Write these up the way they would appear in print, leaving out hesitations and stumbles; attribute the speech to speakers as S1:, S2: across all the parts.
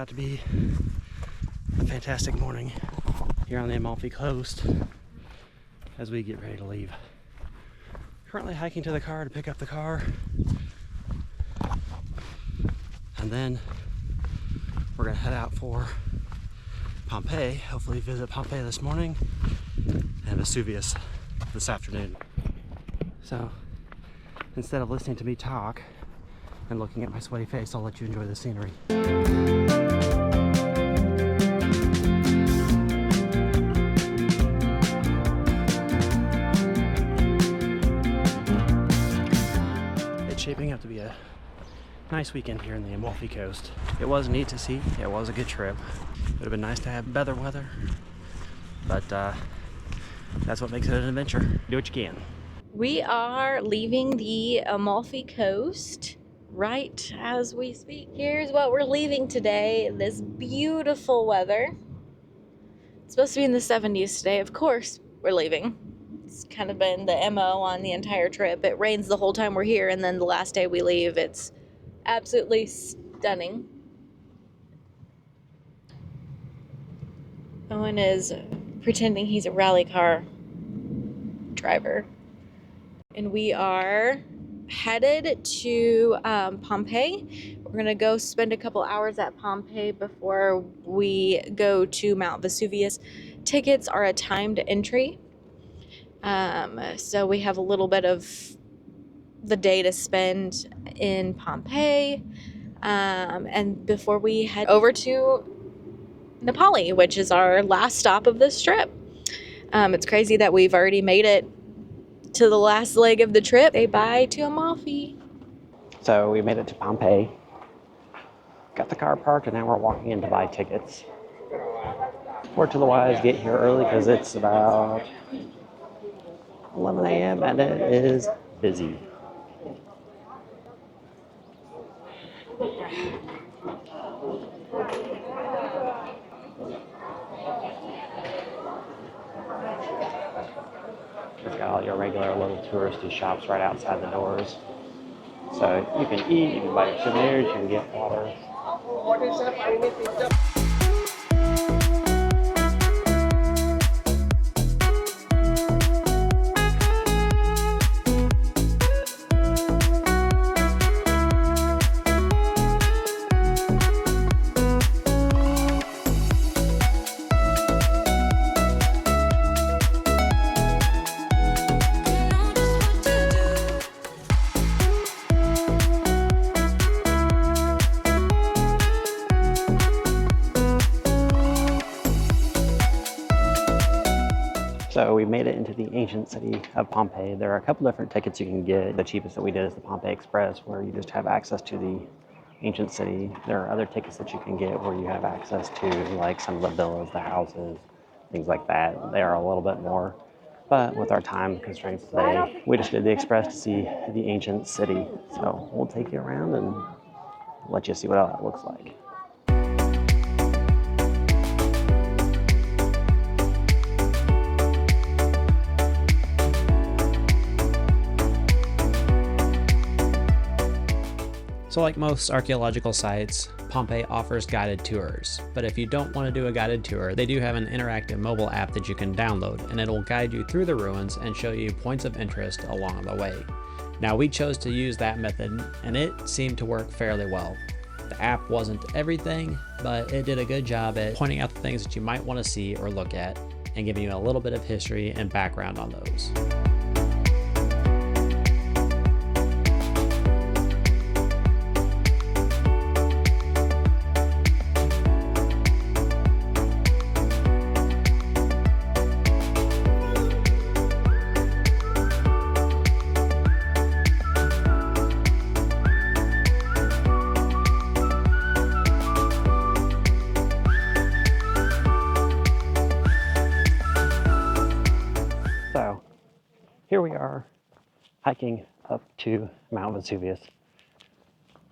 S1: to be a fantastic morning here on the Amalfi Coast as we get ready to leave. Currently hiking to the car to pick up the car, and then we're gonna head out for Pompeii, hopefully visit Pompeii this morning and Vesuvius this afternoon. So instead of listening to me talk and looking at my sweaty face, I'll let you enjoy the scenery. It's shaping up to be a nice weekend here in the Amalfi Coast. It was neat to see. It was a good trip. It would have been nice to have better weather, but that's what makes it an adventure. Do what you can.
S2: We are leaving the Amalfi Coast right as we speak. Here's what we're leaving today. This beautiful weather. It's supposed to be in the 70s today. Of course, we're leaving. It's kind of been the MO on the entire trip. It rains the whole time we're here, and then the last day we leave, it's absolutely stunning. Owen is pretending he's a rally car driver. And we are headed to Pompeii. We're gonna go spend a couple hours at Pompeii before we go to Mount Vesuvius. Tickets are a timed entry. So we have a little bit of the day to spend in Pompeii. And before we head over to Naples, which is our last stop of this trip. It's crazy that we've already made it to the last leg of the trip. Say bye to Amalfi.
S1: So we made it to Pompeii, got the car parked, and now we're walking in to buy tickets. Word to the wise, get here early because it's about 11 a.m. and it is busy. It's got all your regular little touristy shops right outside the doors. So you can eat, you can buy your souvenirs, you can get water. So we made it into the ancient city of Pompeii. There are a couple different tickets you can get. The cheapest that we did is the Pompeii Express, where you just have access to the ancient city. There are other tickets that you can get where you have access to like some of the villas, the houses, things like that. They are a little bit more. But with our time constraints today, we just did the Express to see the ancient city. So we'll take you around and let you see what all that looks like. So like most archaeological sites, Pompeii offers guided tours. But if you don't want to do a guided tour, they do have an interactive mobile app that you can download, and it'll guide you through the ruins and show you points of interest along the way. Now we chose to use that method, and it seemed to work fairly well. The app wasn't everything, but it did a good job at pointing out the things that you might want to see or look at, and giving you a little bit of history and background on those. So here we are hiking up to Mount Vesuvius.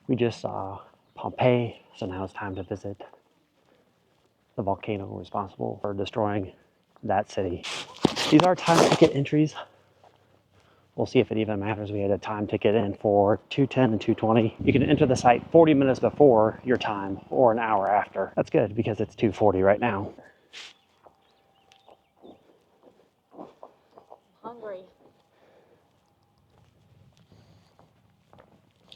S1: We just saw Pompeii, so now it's time to visit the volcano responsible for destroying that city. These are time ticket entries. We'll see if it even matters. We had a time ticket in for 2:10 and 2:20. You can enter the site 40 minutes before your time or an hour after. That's good because it's 2:40 right now.
S2: Hungry.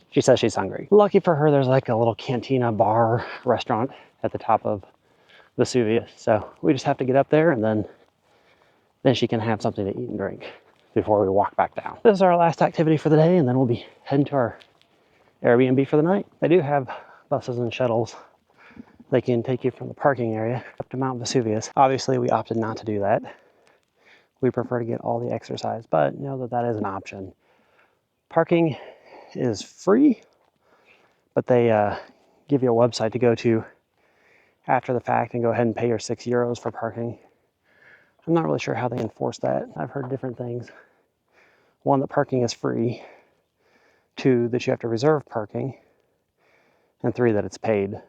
S1: She says she's hungry. Lucky for her, there's like a little cantina bar restaurant at the top of Vesuvius. So we just have to get up there and then she can have something to eat and drink before we walk back down. This is our last activity for the day, and then we'll be heading to our Airbnb for the night. They do have buses and shuttles. They can take you from the parking area up to Mount Vesuvius. Obviously, we opted not to do that. We prefer to get all the exercise, but know that that is an option. Parking is free, but they give you a website to go to after the fact and go ahead and pay your €6 for parking. I'm not really sure how they enforce that. I've heard different things. One, that parking is free. Two, that you have to reserve parking. And three, that it's paid.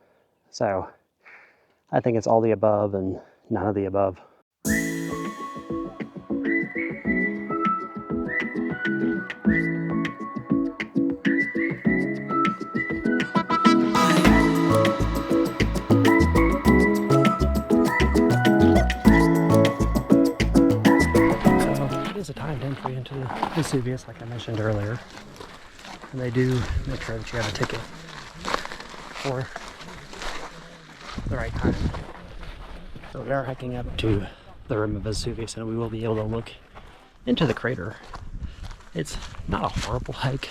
S1: So I think it's all the above and none of the above. Is a timed entry into the Vesuvius, like I mentioned earlier, and they do make sure that you have a ticket for the right time. So we are hiking up to the rim of Vesuvius, and we will be able to look into the crater. It's not a horrible hike,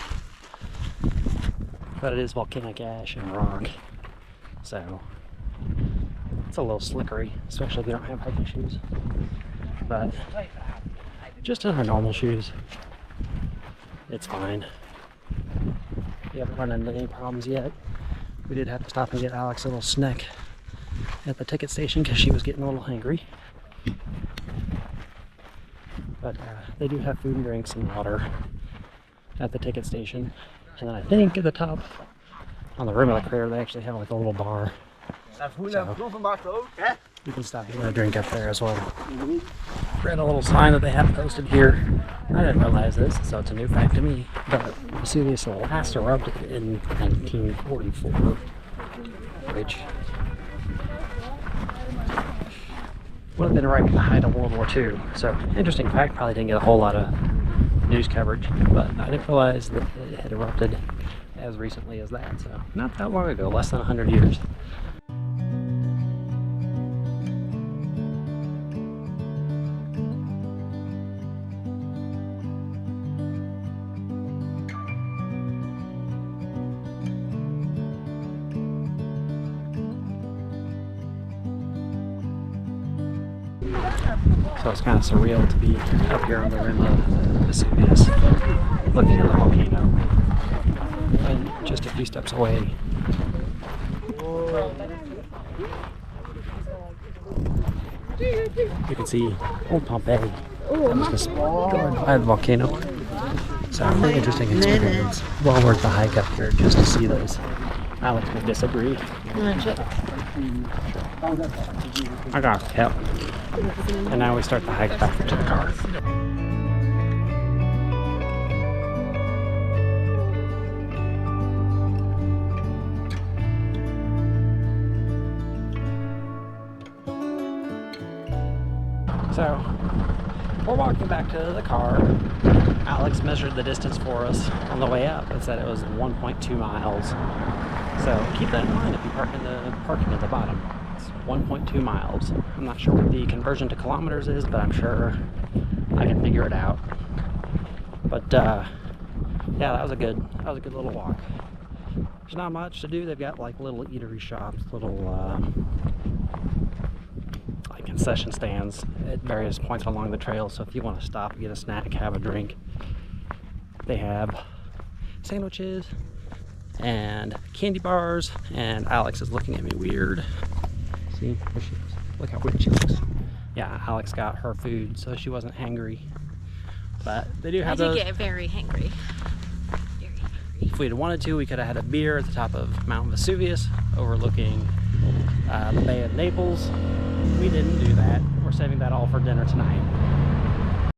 S1: but it is volcanic ash and rock, so it's a little slickery, especially if you don't have hiking shoes. But just in our normal shoes, it's fine. We haven't run into any problems yet. We did have to stop and get Alex a little snack at the ticket station because she was getting a little hangry. But they do have food and drinks and water at the ticket station. And then I think at the top, on the rim of the crater, they actually have like a little bar. So you can stop and get a drink up there as well. Read a little sign that they have posted here. I didn't realize this, so it's a new fact to me. But Vesuvius last erupted in 1944, which would have been right at the height of World War II. So, interesting fact, probably didn't get a whole lot of news coverage, but I didn't realize that it had erupted as recently as that. So, not that long ago, less than 100 years. So it's kind of surreal to be up here on the rim of Vesuvius, looking at the volcano. And just a few steps away, you can see old Pompeii. That was just going by the volcano. So really interesting experience. Well worth the hike up here just to see those. Alex would disagree. I got help. And now we start the hike back to the car. So, we're walking back to the car. Alex measured the distance for us on the way up and said it was 1.2 miles. So keep that in mind if you park in the parking at the bottom. It's 1.2 miles. I'm not sure what the conversion to kilometers is, but I'm sure I can figure it out. But yeah, that was a good little walk. There's not much to do. They've got like little eatery shops, little like concession stands at various points along the trail. So if you want to stop and get a snack, have a drink, they have sandwiches and candy bars. And Alex is looking at me weird. See, there she is. Look how weird she looks. Yeah, Alex got her food, so she wasn't hangry. But they do have those. I did
S2: get very hangry. Very hangry.
S1: If we had wanted to, we could have had a beer at the top of Mount Vesuvius, overlooking the Bay of Naples. We didn't do that. We're saving that all for dinner tonight.